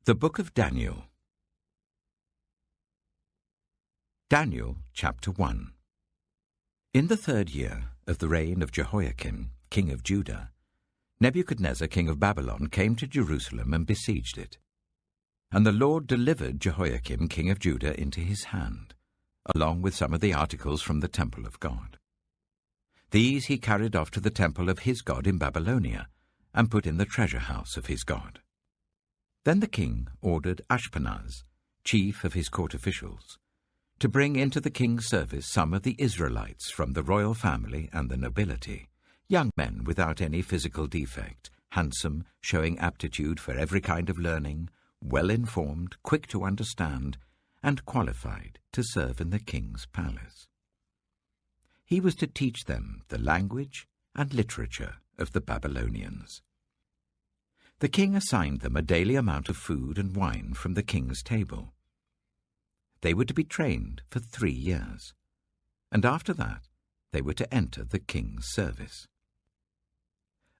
The Book of Daniel. Daniel, chapter 1. In the 3rd year of the reign of Jehoiakim, king of Judah, Nebuchadnezzar, king of Babylon, came to Jerusalem and besieged it. And the Lord delivered Jehoiakim, king of Judah, into his hand, along with some of the articles from the temple of God. These he carried off to the temple of his God in Babylonia, and put in the treasure house of his God. Then the king ordered Ashpenaz, chief of his court officials, to bring into the king's service some of the Israelites from the royal family and the nobility, young men without any physical defect, handsome, showing aptitude for every kind of learning, well-informed, quick to understand, and qualified to serve in the king's palace. He was to teach them the language and literature of the Babylonians. The king assigned them a daily amount of food and wine from the king's table. They were to be trained for 3 years, and after that they were to enter the king's service.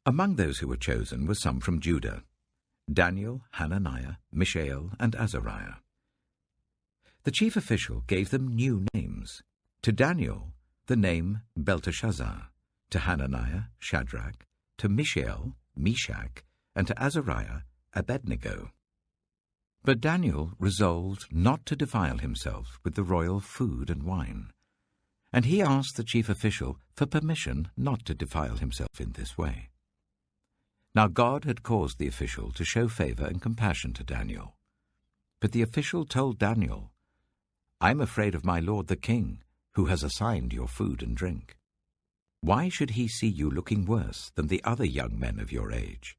Among those who were chosen were some from Judah: Daniel, Hananiah, Mishael, and Azariah. The chief official gave them new names. To Daniel, the name Belteshazzar; to Hananiah, Shadrach; to Mishael, Meshach; and to Azariah, Abednego. But Daniel resolved not to defile himself with the royal food and wine, and he asked the chief official for permission not to defile himself in this way. Now God had caused the official to show favor and compassion to Daniel. But the official told Daniel, "I'm afraid of my lord the king, who has assigned your food and drink. Why should he see you looking worse than the other young men of your age?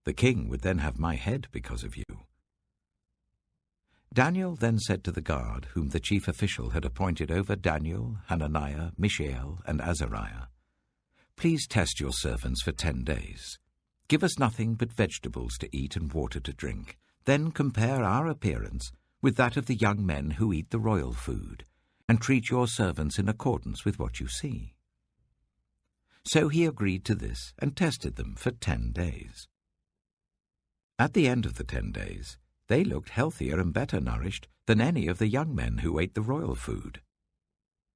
The king would then have my head because of you." Daniel then said to the guard, whom the chief official had appointed over Daniel, Hananiah, Mishael, and Azariah, "Please test your servants for 10 days. Give us nothing but vegetables to eat and water to drink. Then compare our appearance with that of the young men who eat the royal food, and treat your servants in accordance with what you see." So he agreed to this and tested them for 10 days. At the end of the 10 days, they looked healthier and better nourished than any of the young men who ate the royal food.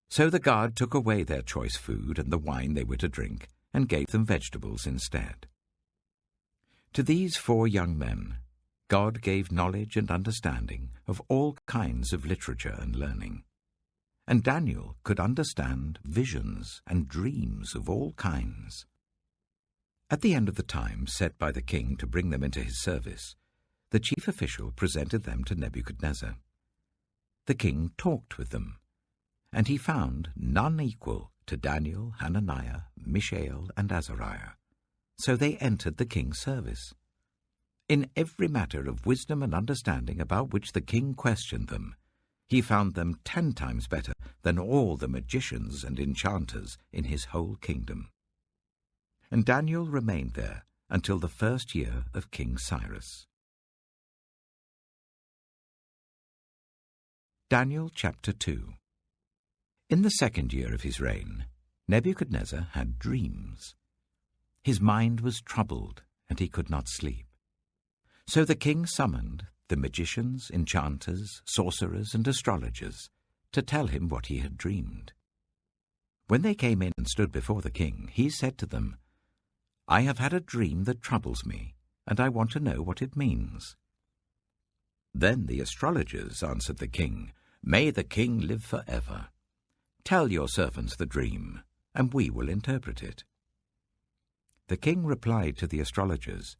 So the guard took away their choice food and the wine they were to drink, and gave them vegetables instead. To these 4 young men, God gave knowledge and understanding of all kinds of literature and learning. And Daniel could understand visions and dreams of all kinds. At the end of the time set by the king to bring them into his service, the chief official presented them to Nebuchadnezzar. The king talked with them, and he found none equal to Daniel, Hananiah, Mishael, and Azariah. So they entered the king's service. In every matter of wisdom and understanding about which the king questioned them, he found them 10 times better than all the magicians and enchanters in his whole kingdom. And Daniel remained there until the 1st year of King Cyrus. Daniel chapter 2. In the 2nd year of his reign, Nebuchadnezzar had dreams. His mind was troubled, and he could not sleep. So the king summoned the magicians, enchanters, sorcerers, and astrologers to tell him what he had dreamed. When they came in and stood before the king, he said to them, "I have had a dream that troubles me, and I want to know what it means." Then the astrologers answered the king, "May the king live forever. Tell your servants the dream, and we will interpret it." The king replied to the astrologers,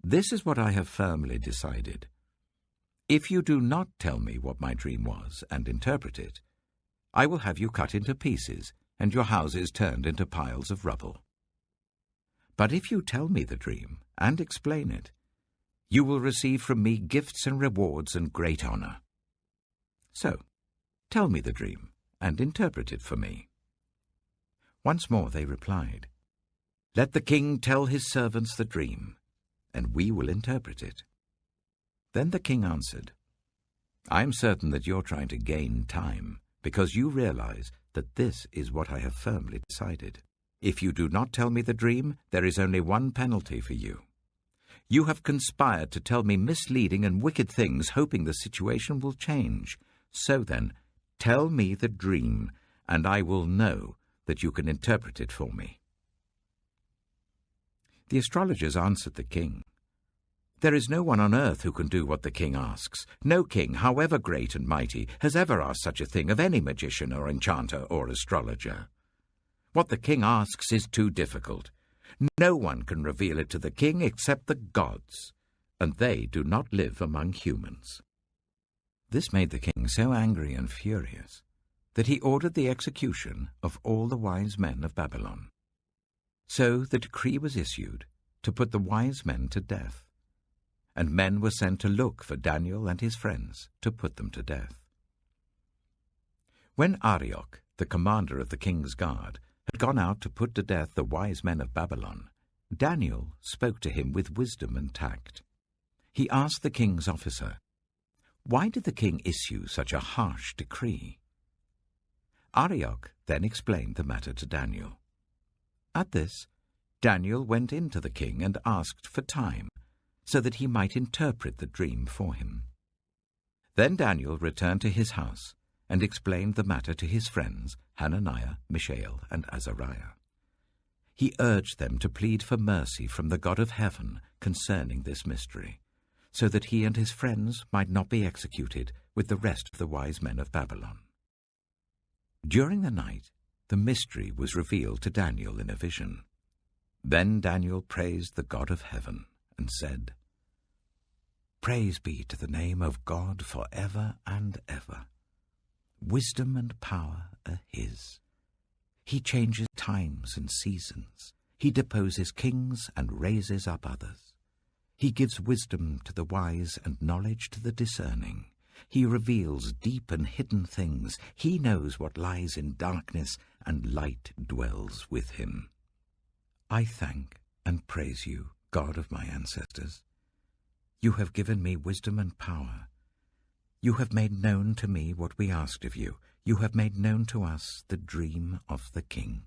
"This is what I have firmly decided. If you do not tell me what my dream was and interpret it, I will have you cut into pieces and your houses turned into piles of rubble. But if you tell me the dream and explain it, you will receive from me gifts and rewards and great honor. So, tell me the dream and interpret it for me." Once more they replied, "Let the king tell his servants the dream, and we will interpret it." Then the king answered, "I am certain that you're trying to gain time, because you realize that this is what I have firmly decided. If you do not tell me the dream, there is only one penalty for you. You have conspired to tell me misleading and wicked things, hoping the situation will change. So then, tell me the dream, and I will know that you can interpret it for me." The astrologers answered the king, "There is no one on earth who can do what the king asks. No king, however great and mighty, has ever asked such a thing of any magician or enchanter or astrologer. What the king asks is too difficult. No one can reveal it to the king except the gods, and they do not live among humans." This made the king so angry and furious that he ordered the execution of all the wise men of Babylon. So the decree was issued to put the wise men to death, and men were sent to look for Daniel and his friends to put them to death. When Arioch, the commander of the king's guard, had gone out to put to death the wise men of Babylon, Daniel spoke to him with wisdom and tact. He asked the king's officer, "Why did the king issue such a harsh decree?" Arioch then explained the matter to Daniel. At this, Daniel went in to the king and asked for time, so that he might interpret the dream for him. Then Daniel returned to his house and explained the matter to his friends Hananiah, Mishael, and Azariah. He urged them to plead for mercy from the God of heaven concerning this mystery, so that he and his friends might not be executed with the rest of the wise men of Babylon. During the night, the mystery was revealed to Daniel in a vision. Then Daniel praised the God of heaven and said, "Praise be to the name of God forever and ever. Wisdom and power are his. He changes times and seasons. He deposes kings and raises up others. He gives wisdom to the wise and knowledge to the discerning. He reveals deep and hidden things. He knows what lies in darkness, and light dwells with him. I thank and praise you, God of my ancestors. You have given me wisdom and power. You have made known to me what we asked of you. You have made known to us the dream of the king."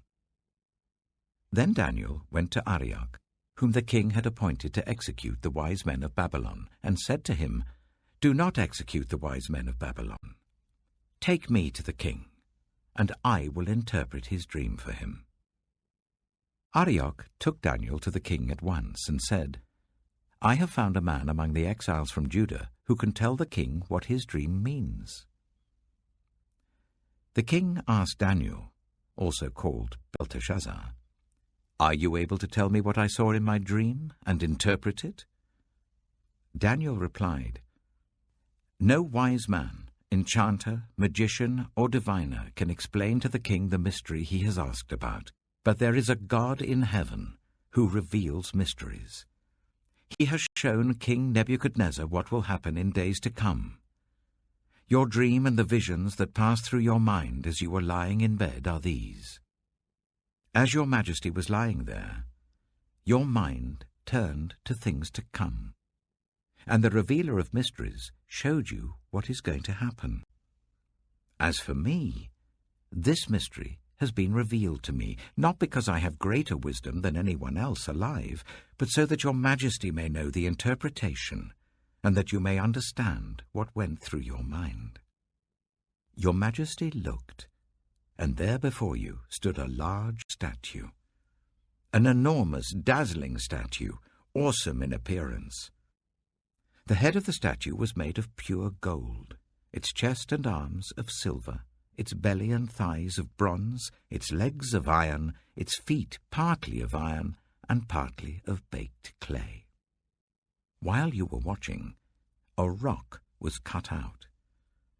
Then Daniel went to Arioch, whom the king had appointed to execute the wise men of Babylon, and said to him, "Do not execute the wise men of Babylon. Take me to the king, and I will interpret his dream for him." Arioch took Daniel to the king at once and said, "I have found a man among the exiles from Judah who can tell the king what his dream means." The king asked Daniel, also called Belteshazzar, "Are you able to tell me what I saw in my dream and interpret it?" Daniel replied, "No wise man, enchanter, magician, or diviner can explain to the king the mystery he has asked about, but there is a God in heaven who reveals mysteries. He has shown King Nebuchadnezzar what will happen in days to come. Your dream and the visions that passed through your mind as you were lying in bed are these. As your majesty was lying there, your mind turned to things to come, and the revealer of mysteries showed you what is going to happen. As for me, this mystery has been revealed to me, not because I have greater wisdom than anyone else alive, but so that your majesty may know the interpretation, and that you may understand what went through your mind." Your majesty looked, and there before you stood a large statue, an enormous, dazzling statue, awesome in appearance. The head of the statue was made of pure gold, its chest and arms of silver, its belly and thighs of bronze, its legs of iron, its feet partly of iron and partly of baked clay. While you were watching, a rock was cut out,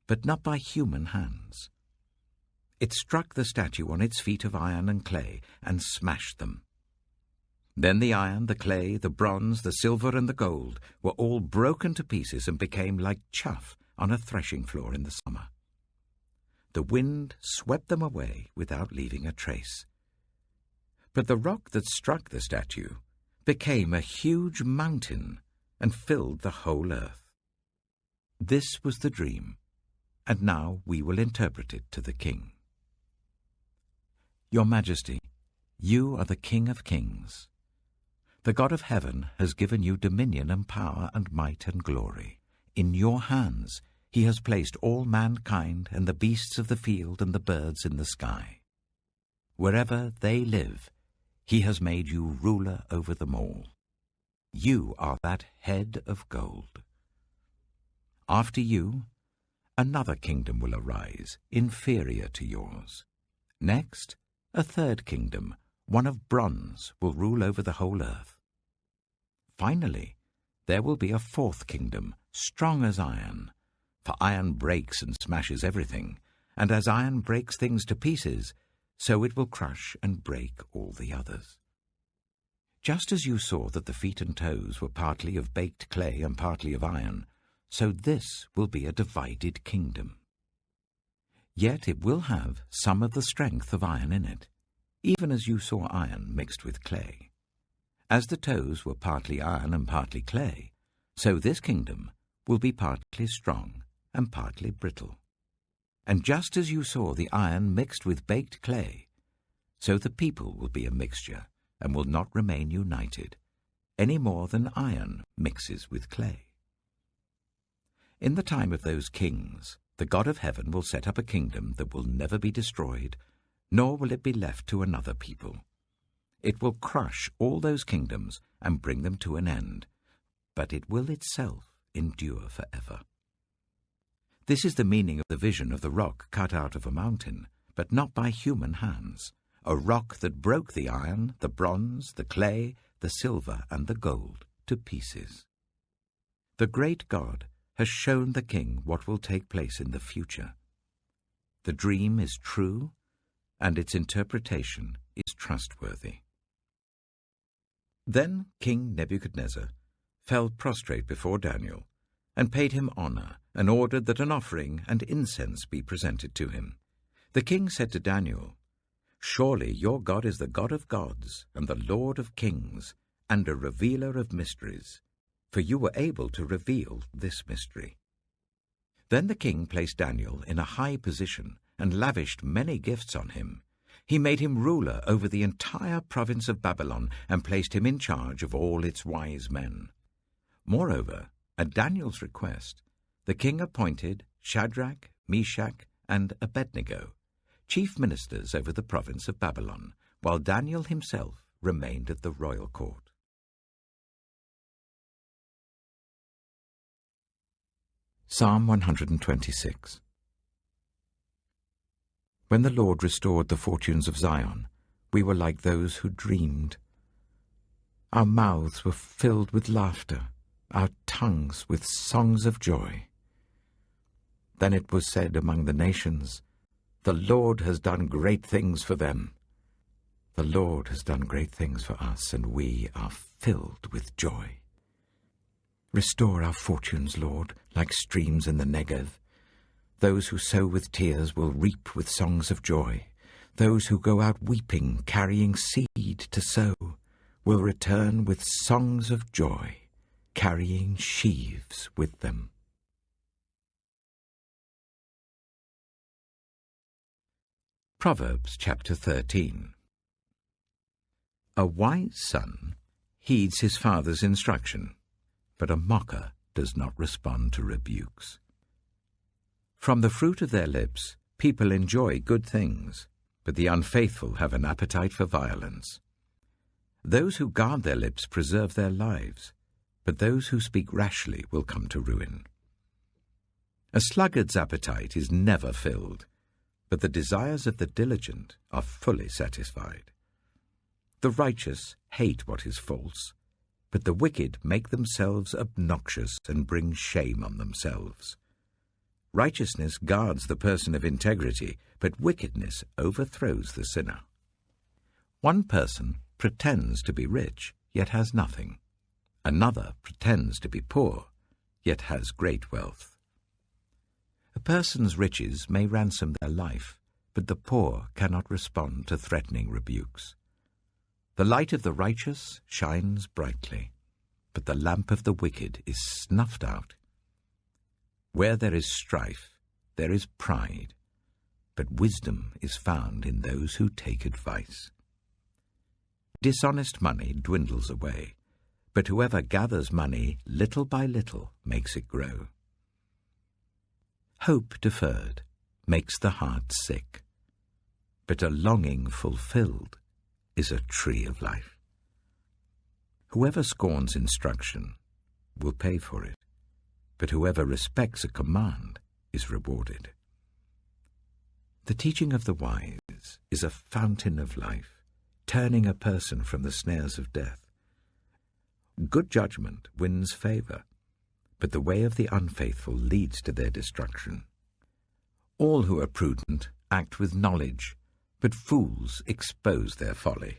but not by human hands. It struck the statue on its feet of iron and clay and smashed them. Then the iron, the clay, the bronze, the silver, and the gold were all broken to pieces and became like chaff on a threshing floor in the summer. The wind swept them away without leaving a trace. But the rock that struck the statue became a huge mountain and filled the whole earth. This was the dream, and now we will interpret it to the king. Your Majesty, you are the King of Kings. The God of heaven has given you dominion and power and might and glory. In your hands he has placed all mankind and the beasts of the field and the birds in the sky. Wherever they live, he has made you ruler over them all. You are that head of gold. After you, another kingdom will arise, inferior to yours. Next, a third kingdom, one of bronze, will rule over the whole earth. Finally, there will be a fourth kingdom, strong as iron, for iron breaks and smashes everything, and as iron breaks things to pieces, so it will crush and break all the others. Just as you saw that the feet and toes were partly of baked clay and partly of iron, so this will be a divided kingdom. Yet it will have some of the strength of iron in it, even as you saw iron mixed with clay. As the toes were partly iron and partly clay, so this kingdom will be partly strong and partly brittle. And just as you saw the iron mixed with baked clay, so the people will be a mixture and will not remain united, any more than iron mixes with clay. In the time of those kings, the God of heaven will set up a kingdom that will never be destroyed, nor will it be left to another people. It will crush all those kingdoms and bring them to an end, but it will itself endure forever. This is the meaning of the vision of the rock cut out of a mountain, but not by human hands, a rock that broke the iron, the bronze, the clay, the silver, and the gold to pieces. The great God has shown the king what will take place in the future. The dream is true, and its interpretation is trustworthy. Then King Nebuchadnezzar fell prostrate before Daniel, and paid him honor, and ordered that an offering and incense be presented to him. The king said to Daniel, "Surely your God is the God of gods, and the Lord of kings, and a revealer of mysteries, for you were able to reveal this mystery." Then the king placed Daniel in a high position, and lavished many gifts on him. He made him ruler over the entire province of Babylon, and placed him in charge of all its wise men. Moreover, at Daniel's request, the king appointed Shadrach, Meshach, and Abednego chief ministers over the province of Babylon, while Daniel himself remained at the royal court. Psalm 126. When the Lord restored the fortunes of Zion, we were like those who dreamed. Our mouths were filled with laughter, our tongues with songs of joy. Then it was said among the nations, "The Lord has done great things for them." The Lord has done great things for us, and we are filled with joy. Restore our fortunes, Lord, like streams in the Negev. Those who sow with tears will reap with songs of joy. Those who go out weeping, carrying seed to sow, will return with songs of joy, carrying sheaves with them. Proverbs chapter 13. A wise son heeds his father's instruction, but a mocker does not respond to rebukes. From the fruit of their lips people enjoy good things, but the unfaithful have an appetite for violence. Those who guard their lips preserve their lives, but those who speak rashly will come to ruin. A sluggard's appetite is never filled, but the desires of the diligent are fully satisfied. The righteous hate what is false, but the wicked make themselves obnoxious and bring shame on themselves. Righteousness guards the person of integrity, but wickedness overthrows the sinner. One person pretends to be rich, yet has nothing. Another pretends to be poor, yet has great wealth. A person's riches may ransom their life, but the poor cannot respond to threatening rebukes. The light of the righteous shines brightly, but the lamp of the wicked is snuffed out. Where there is strife, there is pride, but wisdom is found in those who take advice. Dishonest money dwindles away, but whoever gathers money little by little makes it grow. Hope deferred makes the heart sick, but a longing fulfilled is a tree of life. Whoever scorns instruction will pay for it, but whoever respects a command is rewarded. The teaching of the wise is a fountain of life, turning a person from the snares of death. Good judgment wins favor, but the way of the unfaithful leads to their destruction. All who are prudent act with knowledge, but fools expose their folly.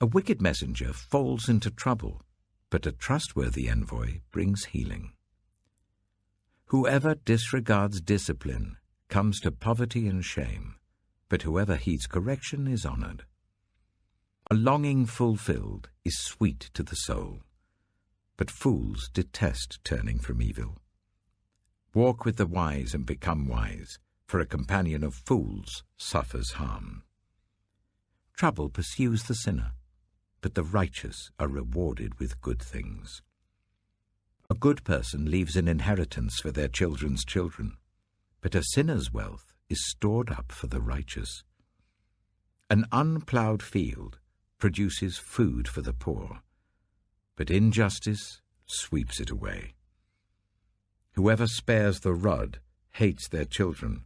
A wicked messenger falls into trouble, but a trustworthy envoy brings healing. Whoever disregards discipline comes to poverty and shame, but whoever heeds correction is honored. A longing fulfilled is sweet to the soul, but fools detest turning from evil. Walk with the wise and become wise, for a companion of fools suffers harm. Trouble pursues the sinner, but the righteous are rewarded with good things. A good person leaves an inheritance for their children's children, but a sinner's wealth is stored up for the righteous. An unploughed field produces food for the poor, but injustice sweeps it away. Whoever spares the rod hates their children,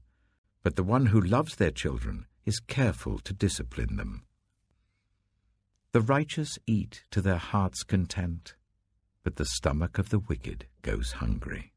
but the one who loves their children is careful to discipline them. The righteous eat to their heart's content, but the stomach of the wicked goes hungry.